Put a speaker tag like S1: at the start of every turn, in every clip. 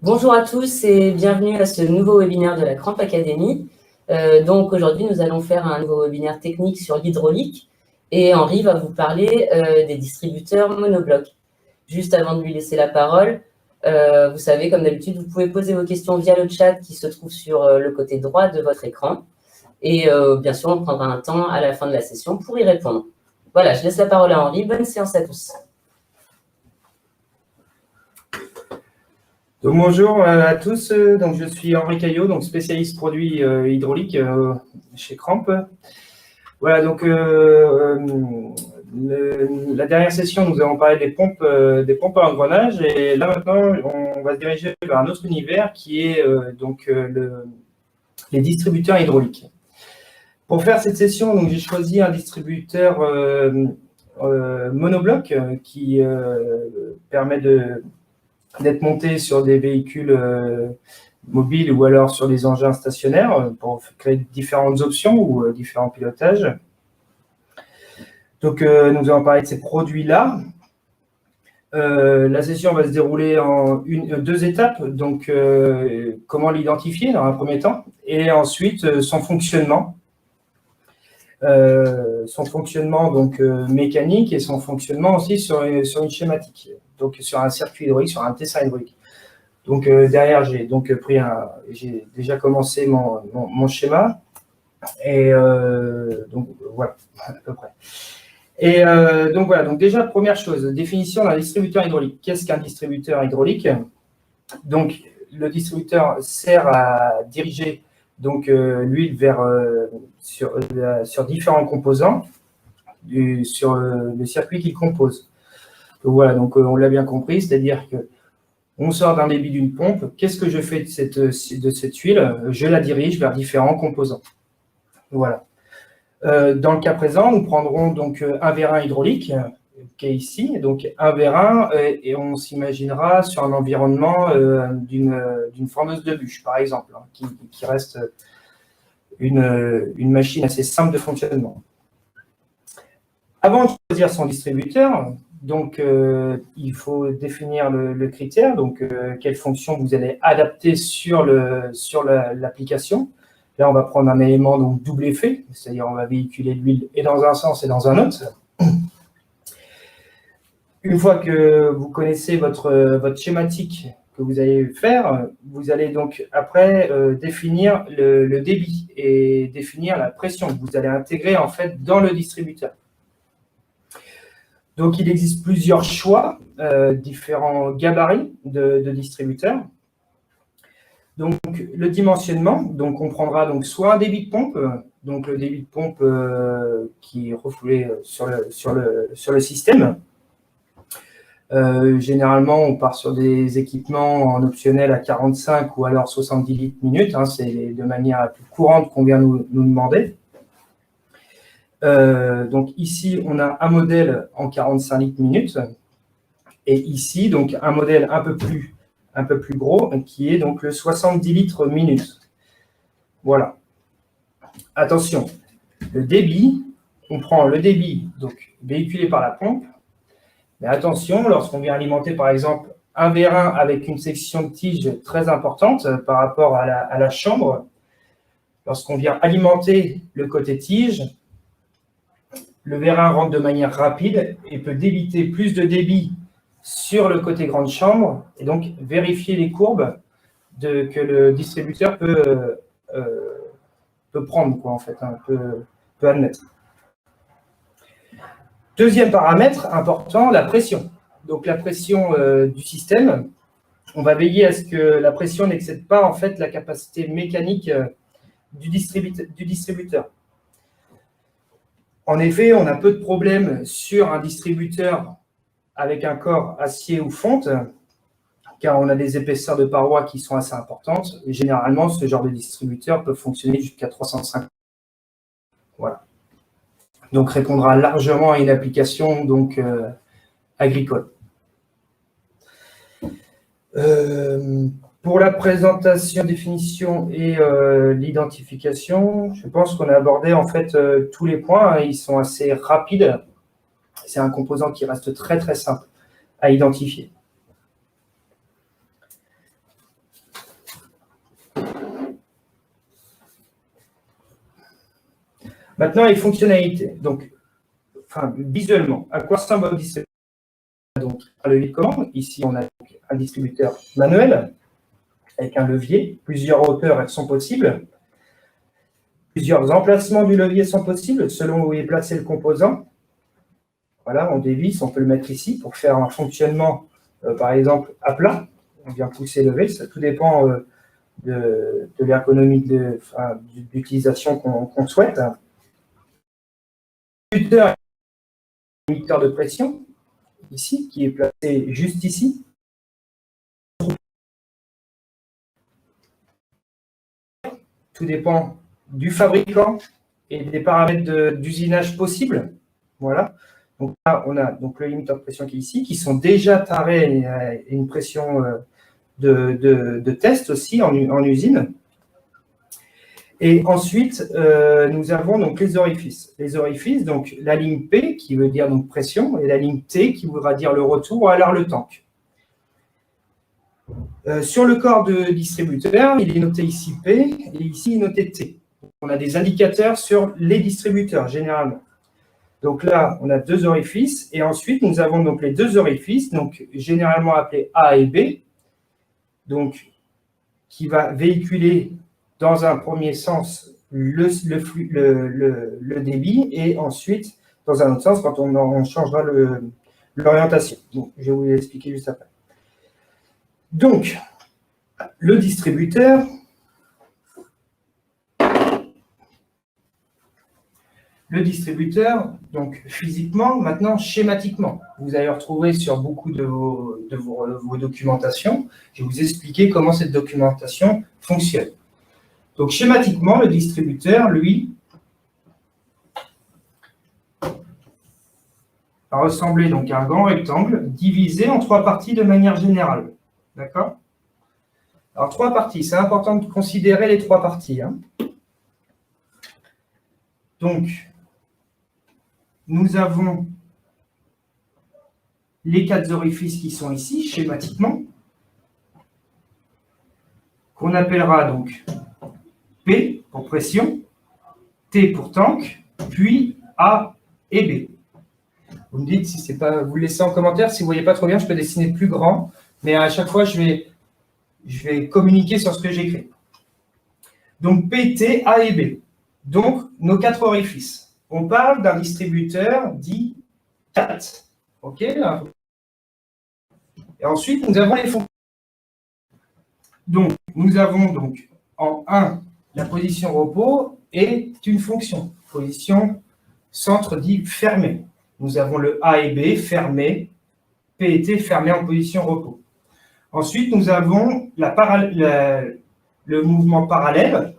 S1: Bonjour à tous et bienvenue à ce nouveau webinaire de la Cramp Academy. Donc aujourd'hui, nous allons faire un nouveau webinaire technique sur l'hydraulique et Henri va vous parler des distributeurs monoblocs. Juste avant de lui laisser la parole, vous savez, comme d'habitude, vous pouvez poser vos questions via le chat qui se trouve sur le côté droit de votre écran. Et bien sûr, on prendra un temps à la fin de la session pour y répondre. Voilà, je laisse la parole à Henri. Bonne séance à tous.
S2: Donc, bonjour à tous, donc, je suis Henri Caillot, donc spécialiste produits hydrauliques chez Cramp. Voilà, donc la dernière session, nous avons parlé des pompes à engrenage et là maintenant, on va se diriger vers un autre univers qui est les distributeurs hydrauliques. Pour faire cette session, donc j'ai choisi un distributeur monobloc qui permet d'être monté sur des véhicules mobiles ou alors sur des engins stationnaires pour créer différentes options ou différents pilotages. Donc, nous allons parler de ces produits-là. La session va se dérouler en deux étapes. Donc, comment l'identifier dans un premier temps et ensuite son fonctionnement. Donc mécanique et son fonctionnement aussi sur une schématique, donc sur un circuit hydraulique, sur un dessin hydraulique. Donc derrière, j'ai déjà commencé mon schéma et donc voilà à peu près. Et donc voilà, donc déjà première chose, définition d'un distributeur hydraulique. Qu'est-ce qu'un distributeur hydraulique? Donc le distributeur sert à diriger donc l'huile sur différents composants sur le circuit qu'il compose. Donc voilà, donc on l'a bien compris, c'est-à-dire que on sort d'un débit d'une pompe. Qu'est-ce que je fais de cette huile? Je la dirige vers différents composants. Voilà. Dans le cas présent, nous prendrons donc un vérin hydraulique qui est ici, donc un vérin, et on s'imaginera sur un environnement d'une fourneuse de bûche, par exemple, hein, qui reste une machine assez simple de fonctionnement. Avant de choisir son distributeur, donc il faut définir le critère, donc quelle fonction vous allez adapter sur l'application. Là, on va prendre un élément donc double effet, c'est-à-dire on va véhiculer l'huile et dans un sens et dans un autre. Une fois que vous connaissez votre schématique que vous allez faire, vous allez donc après définir le débit et définir la pression que vous allez intégrer en fait dans le distributeur. Donc il existe plusieurs choix, différents gabarits de distributeurs. Donc le dimensionnement, donc on prendra donc soit un débit de pompe, donc le débit de pompe qui est refoulé sur le système. Généralement, on part sur des équipements en optionnel à 45 ou alors 70 litres minute. Hein, c'est de manière la plus courante qu'on vient nous demander. Donc ici, on a un modèle en 45 litres minute. Et ici, donc un modèle un peu plus gros, qui est donc le 70 litres minute. Voilà. Attention, le débit, on prend le débit donc véhiculé par la pompe. Mais attention, lorsqu'on vient alimenter, par exemple, un vérin avec une section de tige très importante par rapport à la chambre, lorsqu'on vient alimenter le côté tige, le vérin rentre de manière rapide et peut débiter plus de débit sur le côté grande chambre et donc vérifier les courbes que le distributeur peut prendre, quoi, en fait, hein, peut admettre. Deuxième paramètre important, la pression. Donc la pression du système, on va veiller à ce que la pression n'excède pas en fait la capacité mécanique du distributeur. En effet, on a peu de problèmes sur un distributeur avec un corps acier ou fonte, car on a des épaisseurs de parois qui sont assez importantes. Et généralement, ce genre de distributeur peut fonctionner jusqu'à 350. Voilà. Donc, répondra largement à une application donc, agricole. Pour la présentation, définition et l'identification, je pense qu'on a abordé en fait tous les points. Hein, ils sont assez rapides. C'est un composant qui reste très très simple à identifier. Maintenant, les fonctionnalités. Donc, visuellement, à quoi ressemble un distributeur? Donc, un levier de commande. Ici, on a donc un distributeur manuel avec un levier. Plusieurs hauteurs sont possibles. Plusieurs emplacements du levier sont possibles selon où est placé le composant. Voilà, on dévisse, on peut le mettre ici pour faire un fonctionnement, par exemple, à plat. On vient pousser, lever. Ça, tout dépend de l'ergonomie d'utilisation qu'on souhaite. Un limiteur de pression, ici, qui est placé juste ici. Tout dépend du fabricant et des paramètres d'usinage possibles. Voilà. Donc là, on a donc le limiteur de pression qui est ici, qui sont déjà tarés à une pression de test aussi en usine. Et ensuite, nous avons donc les orifices. Les orifices, donc la ligne P, qui veut dire donc pression, et la ligne T, qui voudra dire le retour, ou alors le tank. Sur le corps de distributeur, il est noté ici P, et ici il est noté T. On a des indicateurs sur les distributeurs, généralement. Donc là, on a deux orifices, et ensuite, nous avons donc les deux orifices, donc généralement appelés A et B, donc qui va véhiculer dans un premier sens le débit, et ensuite, dans un autre sens, quand on changera l'orientation. Donc, je vais vous l'expliquer juste après. Donc, le distributeur, donc physiquement, maintenant schématiquement, vous allez retrouver sur beaucoup de vos documentations, je vais vous expliquer comment cette documentation fonctionne. Donc schématiquement, le distributeur, lui, va ressembler donc à un grand rectangle divisé en trois parties de manière générale. D'accord? Alors, trois parties, c'est important de considérer les trois parties. Donc, nous avons les quatre orifices qui sont ici, schématiquement, qu'on appellera donc P pour pression, T pour tank, puis A et B. Vous me dites si c'est pas, vous le laissez en commentaire, si vous ne voyez pas trop bien, je peux dessiner plus grand, mais à chaque fois, je vais communiquer sur ce que j'écris. Donc P, T, A et B. Donc, nos quatre orifices. On parle d'un distributeur dit CAT. OK? Et ensuite, nous avons les fonctions. Donc, nous avons donc en 1, la position repos est une fonction. Position centre dit fermé. Nous avons le A et B fermé, P et T fermé en position repos. Ensuite, nous avons le mouvement parallèle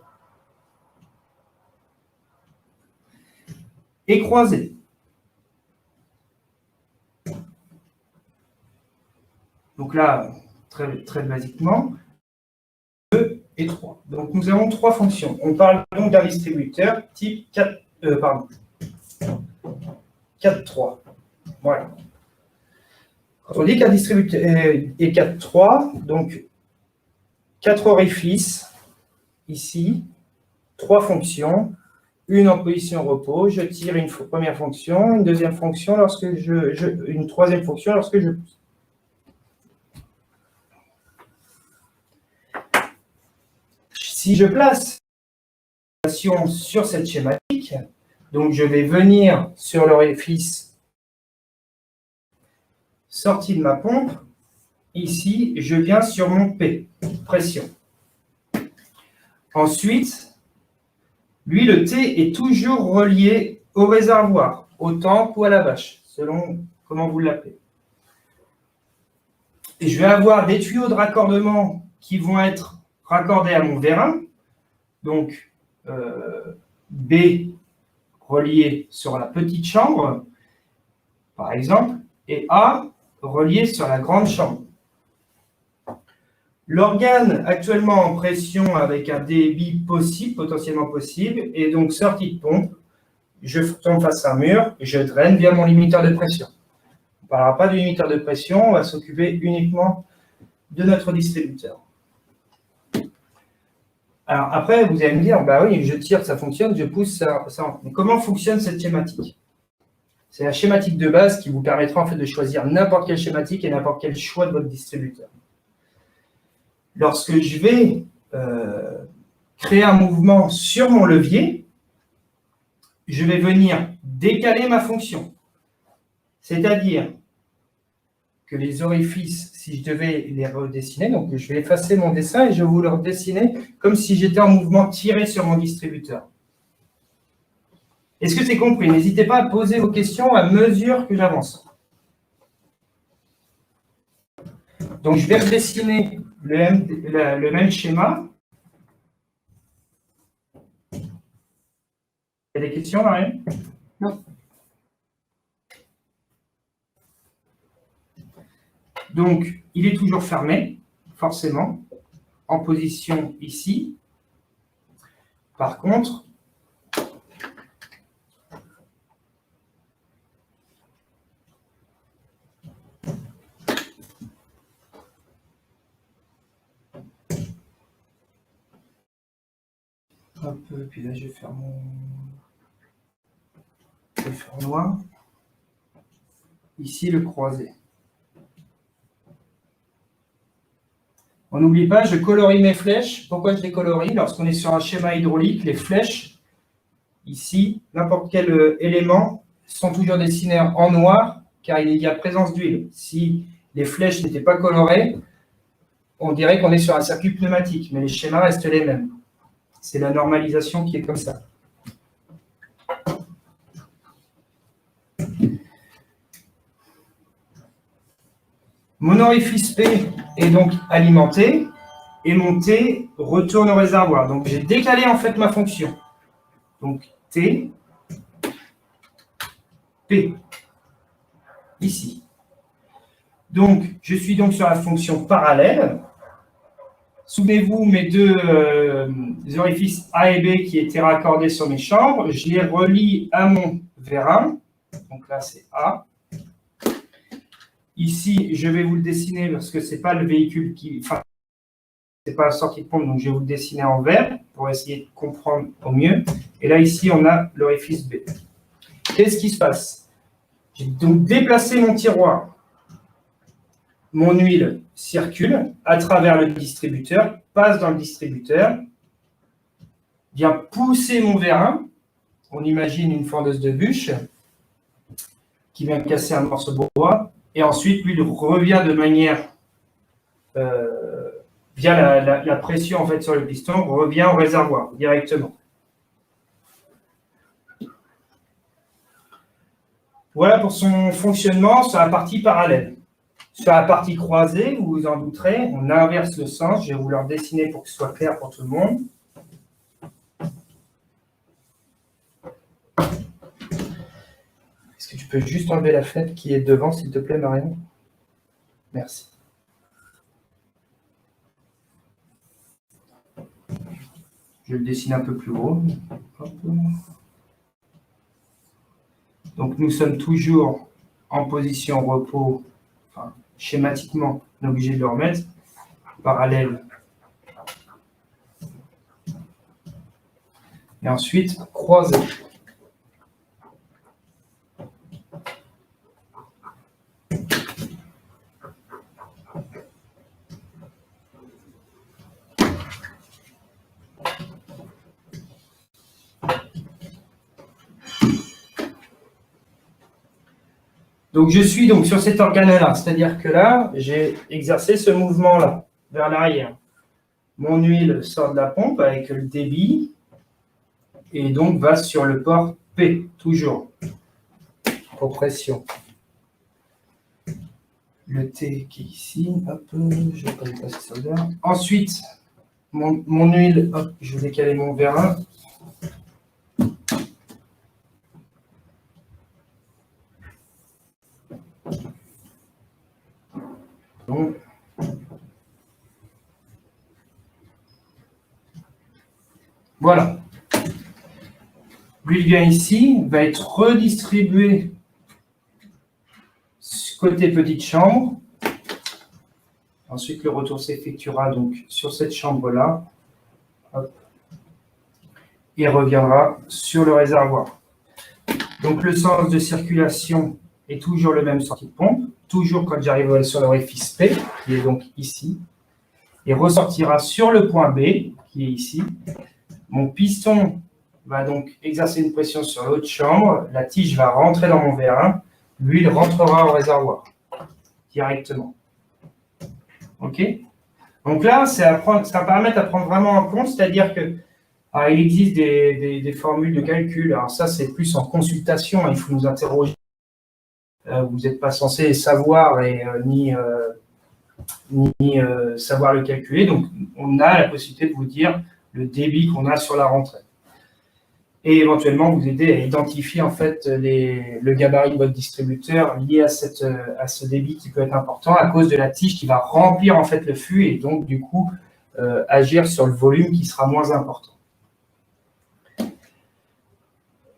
S2: et croisé. Donc là, très basiquement, 2 et 3. Donc nous avons trois fonctions. On parle donc d'un distributeur type 4-3. Voilà. Quand on dit qu'un distributeur est 4-3, donc 4 orifices, ici, 3 fonctions, une en position repos, je tire une première fonction, une deuxième fonction lorsque une troisième fonction lorsque je pousse. Si je place sur cette schématique, donc je vais venir sur l'orifice sortie de ma pompe, ici je viens sur mon P, pression. Ensuite, lui, le T est toujours relié au réservoir, au tank ou à la bâche, selon comment vous l'appelez. Et je vais avoir des tuyaux de raccordement qui vont être raccordés à mon vérin. Donc, B relié sur la petite chambre, par exemple, et A relié sur la grande chambre. L'organe actuellement en pression avec un débit potentiellement possible, est donc sorti de pompe. Je tombe face à un mur et je draine via mon limiteur de pression. On ne parlera pas du limiteur de pression, on va s'occuper uniquement de notre distributeur. Alors après, vous allez me dire, bah oui, je tire, ça fonctionne, je pousse, ça. Mais comment fonctionne cette schématique? C'est la schématique de base qui vous permettra en fait de choisir n'importe quelle schématique et n'importe quel choix de votre distributeur. Lorsque je vais créer un mouvement sur mon levier, je vais venir décaler ma fonction. C'est-à-dire que les orifices, si je devais les redessiner, donc je vais effacer mon dessin et je vais vous le redessiner comme si j'étais en mouvement tiré sur mon distributeur. Est-ce que c'est compris? N'hésitez pas à poser vos questions à mesure que j'avance. Donc, je vais redessiner le même schéma. Il y a des questions, Marianne?
S1: Non.
S2: Donc, il est toujours fermé, forcément, en position ici. Par contre, hop, puis là, je vais faire noir. Ici, le croisé. On n'oublie pas, je colorie mes flèches. Pourquoi je les colorie? Lorsqu'on est sur un schéma hydraulique, les flèches, ici, n'importe quel élément, sont toujours dessinés en noir, car il y a présence d'huile. Si les flèches n'étaient pas colorées, on dirait qu'on est sur un circuit pneumatique, mais les schémas restent les mêmes. C'est la normalisation qui est comme ça. Mon orifice P est donc alimenté et mon T retourne au réservoir. Donc j'ai décalé en fait ma fonction. Donc T, P, ici. Donc je suis donc sur la fonction parallèle. Souvenez-vous, mes deux orifices A et B qui étaient raccordés sur mes chambres, je les relie à mon vérin. Donc là c'est A. Ici, je vais vous le dessiner parce que ce n'est pas le véhicule qui... Enfin, ce n'est pas la sortie de pompe, donc je vais vous le dessiner en vert pour essayer de comprendre au mieux. Et là, ici, on a l'orifice B. Qu'est-ce qui se passe? J'ai donc déplacé mon tiroir. Mon huile circule à travers le distributeur, passe dans le distributeur, vient pousser mon vérin. On imagine une fendeuse de bûche qui vient casser un morceau de bois. Et ensuite, lui, il revient de manière, via la pression en fait, sur le piston, revient au réservoir directement. Voilà pour son fonctionnement sur la partie parallèle. Sur la partie croisée, vous vous en douterez, on inverse le sens. Je vais vous le redessiner pour que ce soit clair pour tout le monde. Est-ce que tu peux juste enlever la fenêtre qui est devant, s'il te plaît, Marianne? Merci. Je le dessine un peu plus gros. Hop. Donc, nous sommes toujours en position repos. Enfin, schématiquement, on est obligé de le remettre. Parallèle. Et ensuite, croisé. Donc, je suis donc sur cet organe-là, c'est-à-dire que là, j'ai exercé ce mouvement-là, vers l'arrière. Mon huile sort de la pompe avec le débit et donc va sur le port P, toujours, pour pression. Le T qui est ici, hop, je vais pas dépasser ça là. Ensuite, mon huile, hop, je vais décaler mon vérin. Bon. Voilà. Lui, il vient ici, va être redistribué côté petite chambre. Ensuite, le retour s'effectuera donc sur cette chambre-là. Hop. Et reviendra sur le réservoir. Donc le sens de circulation est toujours le même sortie de pompe, toujours quand j'arrive sur l'orifice P, qui est donc ici, et ressortira sur le point B, qui est ici. Mon piston va donc exercer une pression sur l'autre chambre, la tige va rentrer dans mon V1, l'huile rentrera au réservoir, directement. OK? Donc là, c'est un paramètre à prendre vraiment en compte, c'est-à-dire que il existe des formules de calcul. Alors ça, c'est plus en consultation, il faut nous interroger. Vous n'êtes pas censé savoir ni savoir le calculer. Donc, on a la possibilité de vous dire le débit qu'on a sur la rentrée. Et éventuellement, vous aider à identifier en fait le gabarit de votre distributeur lié à ce débit qui peut être important à cause de la tige qui va remplir en fait le fût et donc du coup agir sur le volume qui sera moins important.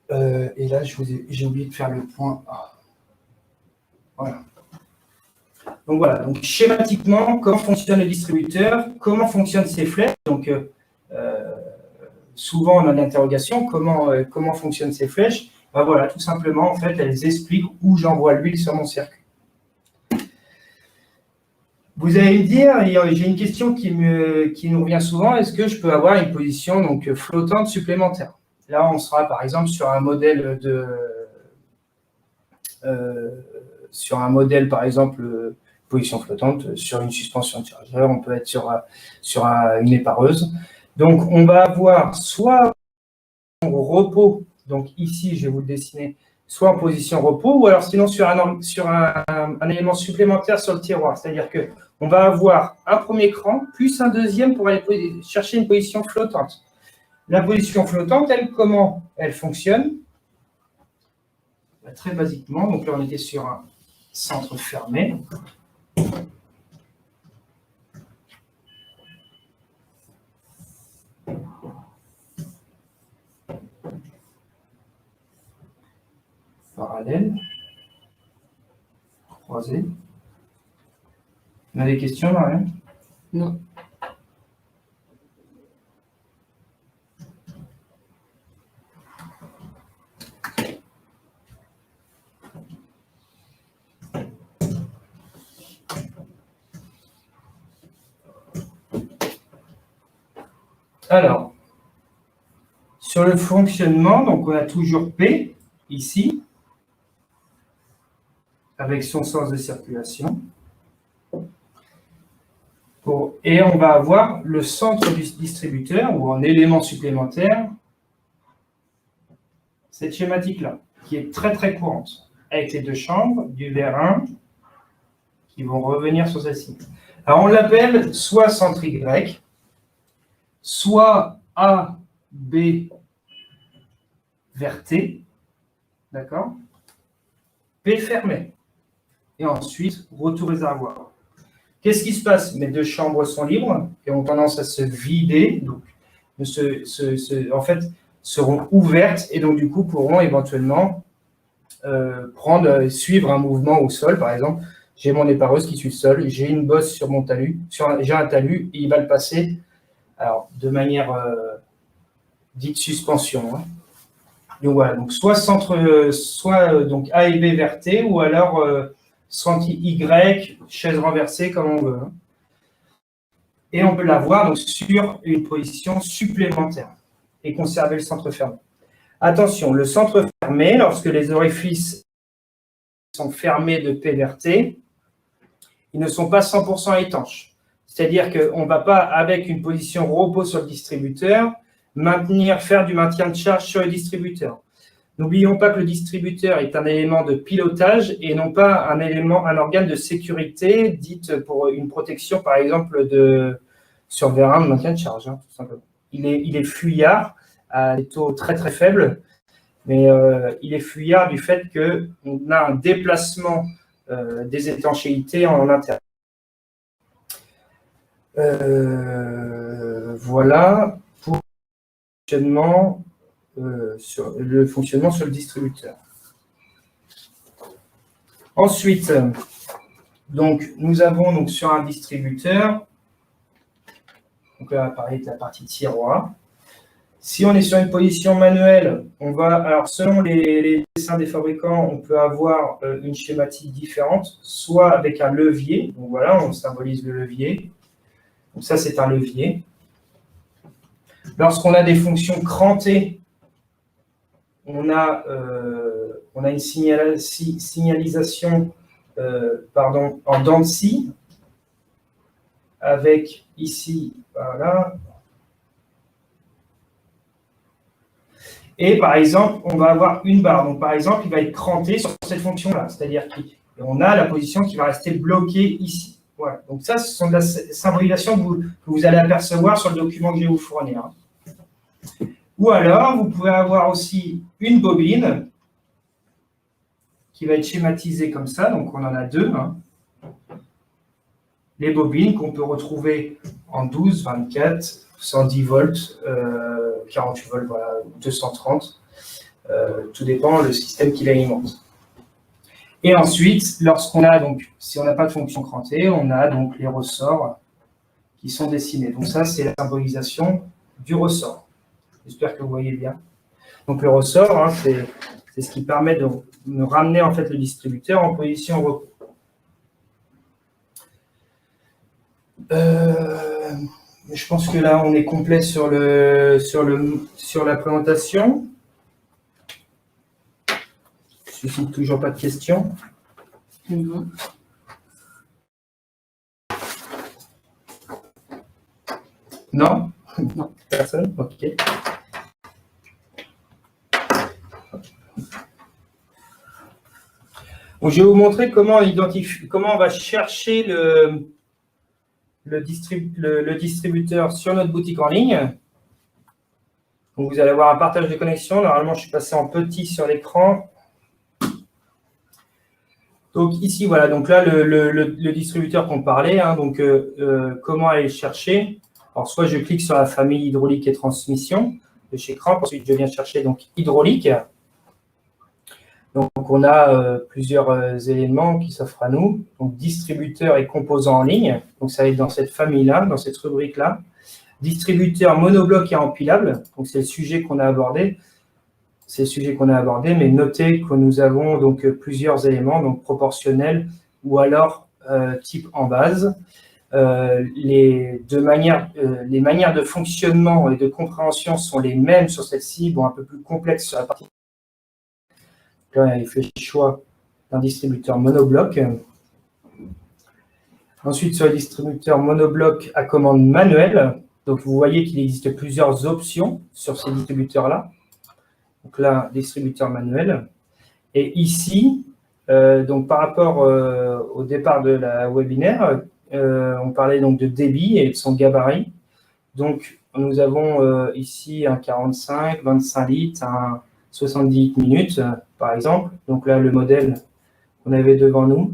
S2: Et là, j'ai oublié de faire le point. Voilà. Donc voilà, donc schématiquement, comment fonctionne le distributeur, comment fonctionnent ces flèches. Donc souvent on a l'interrogation, comment fonctionnent ces flèches. Ben voilà, tout simplement, en fait, elles expliquent où j'envoie l'huile sur mon circuit. Vous allez me dire, j'ai une question qui nous revient souvent, est-ce que je peux avoir une position donc flottante supplémentaire? Là, on sera par exemple sur un modèle par exemple, position flottante sur une suspension de chargeur, on peut être sur une épareuse. Donc, on va avoir soit au repos, donc ici, je vais vous le dessiner, soit en position repos, ou alors sinon sur un élément supplémentaire sur le tiroir. C'est-à-dire qu'on va avoir un premier cran, plus un deuxième pour aller chercher une position flottante. La position flottante, comment elle fonctionne? Très basiquement, donc là, on était sur un centre fermé. Parallèle. Croisé. On a des questions, Marianne?
S1: Non.
S2: Alors, sur le fonctionnement, donc on a toujours P, ici, avec son sens de circulation. Et on va avoir le centre du distributeur, ou un élément supplémentaire, cette schématique-là, qui est très très courante, avec les deux chambres, du VR1, qui vont revenir sur celle-ci. Alors on l'appelle soit centre Y, soit A, B vers T, d'accord? P fermé. Et ensuite, retour réservoir. Qu'est-ce qui se passe? Mes deux chambres sont libres et ont tendance à se vider, donc en fait, seront ouvertes et donc du coup pourront éventuellement suivre un mouvement au sol. Par exemple, j'ai mon épareuse qui suit le sol, j'ai une bosse sur mon talus, j'ai un talus et il va le passer alors, de manière dite suspension. Hein. Donc voilà, donc soit donc A et B vers T, ou alors centre Y, chaise renversée, comme on veut. Hein. Et on peut l'avoir donc sur une position supplémentaire et conserver le centre fermé. Attention, le centre fermé, lorsque les orifices sont fermés de P vers T, ils ne sont pas 100% étanches. C'est-à-dire qu'on ne va pas, avec une position repos sur le distributeur, faire du maintien de charge sur le distributeur. N'oublions pas que le distributeur est un élément de pilotage et non pas un organe de sécurité, dite pour une protection, par exemple, sur VR1 de maintien de charge, hein, tout simplement. Il est fuyard à des taux très très faibles, mais il est fuyard du fait qu'on a un déplacement des étanchéités en interne. Voilà pour le fonctionnement sur le distributeur. Ensuite, donc, nous avons donc sur un distributeur Donc là, on va parler de la partie tiroir. Si on est sur une position manuelle, on va, alors selon les dessins des fabricants, on peut avoir une schématique différente, soit avec un levier. Donc voilà, on symbolise le levier. Donc ça, c'est un levier. Lorsqu'on a des fonctions crantées, on a une signalisation en dents de scie, avec ici, voilà. Et par exemple, on va avoir une barre. Donc par exemple, il va être cranté sur cette fonction-là, c'est-à-dire qu'on a la position qui va rester bloquée ici. Voilà. Donc ça, ce sont des symbolisations que vous allez apercevoir sur le document que je vais vous fournir. Ou alors, vous pouvez avoir aussi une bobine qui va être schématisée comme ça. Donc on en a deux. Les bobines qu'on peut retrouver en 12, 24, 110 volts, 48 volts, voilà, 230. Tout dépend le système qui l'alimente. Et ensuite, lorsqu'on a donc, si on n'a pas de fonction crantée, on a donc les ressorts qui sont dessinés. Donc ça, c'est la symbolisation du ressort. J'espère que vous voyez bien. Donc le ressort, c'est ce qui permet de ramener en fait le distributeur en position repos. Je pense que là, on est complet sur la présentation. Je ne suscite toujours pas de questions.
S1: Non.
S2: Non?
S1: Non.
S2: Personne? Ok. Donc, je vais vous montrer comment on va chercher le distributeur sur notre boutique en ligne. Donc, vous allez avoir un partage de connexion. Normalement, je suis passé en petit sur l'écran. Donc, ici, voilà. Donc là, le distributeur qu'on parlait. Donc, comment aller le chercher? Alors, soit je clique sur la famille hydraulique et transmission de chez Cramp. Ensuite, je viens chercher donc hydraulique. Donc, on a plusieurs éléments qui s'offrent à nous. Donc, distributeur et composants en ligne. Donc, ça va être dans cette famille-là, dans cette rubrique-là. Distributeur monobloc et empilable. Donc, c'est le sujet qu'on a abordé. C'est le sujet qu'on a abordé, mais notez que nous avons donc plusieurs éléments, donc proportionnels ou alors type en base. Les manières de fonctionnement et de compréhension sont les mêmes sur celle-ci, bon, un peu plus complexes sur la partie. Là, il fait le choix d'un distributeur monobloc. Ensuite, sur le distributeur monobloc à commande manuelle, donc vous voyez qu'il existe plusieurs options sur ces distributeurs-là. Donc là, distributeur manuel. Et ici, donc par rapport au départ de la webinaire, on parlait donc de débit et de son gabarit. Donc, nous avons ici un 45, 25 litres, un 70 minutes, par exemple. Donc là, le modèle qu'on avait devant nous.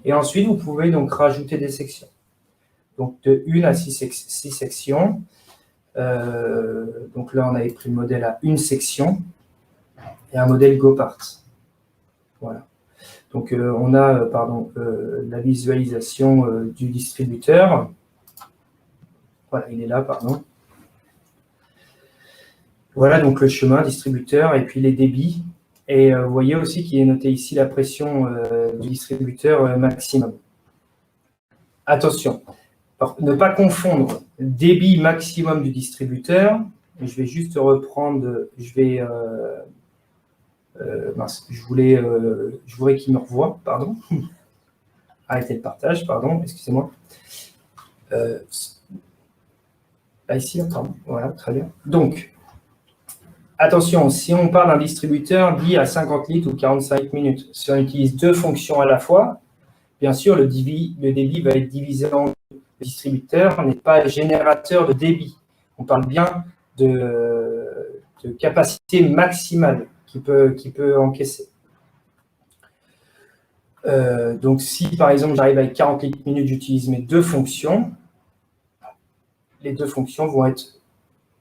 S2: Et ensuite, vous pouvez donc rajouter des sections. Donc, de 1 à 6 sections. Donc là, on avait pris le modèle à une section et un modèle GoPart. Voilà. Donc, on a la visualisation du distributeur. Voilà, il est là, pardon. Voilà donc le chemin, distributeur, et puis les débits. Et vous voyez aussi qu'il est noté ici la pression du distributeur maximum. Attention, ne pas confondre débit maximum du distributeur. Je vais juste reprendre, je voudrais qu'il me revoie, pardon. Arrêtez le partage, pardon, excusez-moi. Ici, pardon, voilà, très bien. Donc, attention, si on parle d'un distributeur dit à 50 litres ou 45 minutes, si on utilise deux fonctions à la fois, bien sûr, le débit va être divisé en deux. Le distributeur n'est pas générateur de débit. On parle bien de capacité maximale qu'il peut encaisser. Donc, si par exemple j'arrive avec 40 litres minutes, j'utilise mes deux fonctions, les deux fonctions vont être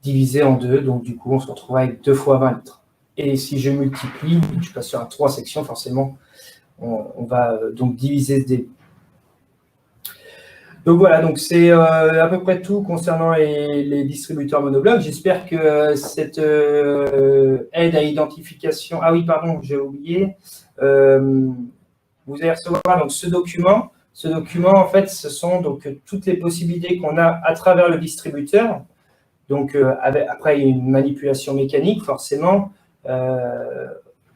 S2: divisées en deux, donc du coup on se retrouve avec 2 fois 20 litres. Et si je multiplie, je passe sur 3 sections, forcément, on va donc diviser ce débit. Donc voilà, donc c'est à peu près tout concernant les distributeurs monoblocs. J'espère que cette aide à identification… Ah oui, pardon, j'ai oublié. Vous allez recevoir donc ce document. Ce document, en fait, ce sont donc toutes les possibilités qu'on a à travers le distributeur. Donc après, il y a une manipulation mécanique, forcément,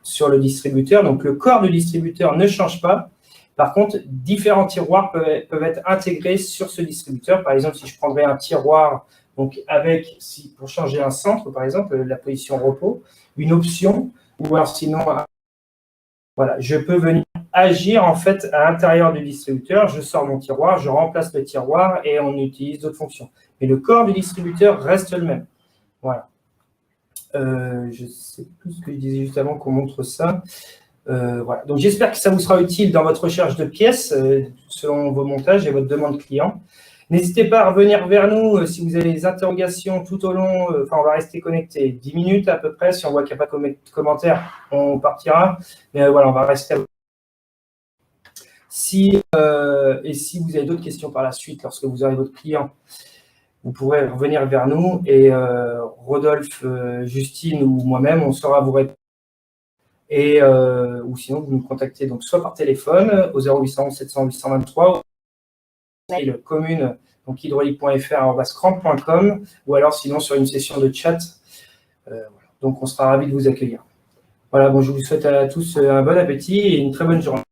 S2: sur le distributeur. Donc le corps du distributeur ne change pas. Par contre, différents tiroirs peuvent être intégrés sur ce distributeur. Par exemple, si je prendrais un tiroir donc avec, pour changer un centre, par exemple, la position repos, une option, ou alors sinon, voilà, je peux venir agir en fait à l'intérieur du distributeur. Je sors mon tiroir, je remplace le tiroir et on utilise d'autres fonctions. Mais le corps du distributeur reste le même. Voilà. Je ne sais plus ce que je disais juste avant qu'on montre ça. Voilà. Donc, j'espère que ça vous sera utile dans votre recherche de pièces selon vos montages et votre demande client. N'hésitez pas à revenir vers nous si vous avez des interrogations tout au long. Enfin, on va rester connecté 10 minutes à peu près. Si on voit qu'il n'y a pas de commentaires, on partira. Mais voilà, on va rester. Et si vous avez d'autres questions par la suite, lorsque vous aurez votre client, vous pourrez revenir vers nous et Rodolphe, Justine ou moi-même, on saura vous répondre. Et, ou sinon, vous nous contactez donc soit par téléphone au 0811 700 823 ou commune, donc hydraulique.fr@cramp.com ou alors sinon sur une session de chat. Voilà. Donc, on sera ravis de vous accueillir. Voilà, bon, je vous souhaite à tous un bon appétit et une très bonne journée.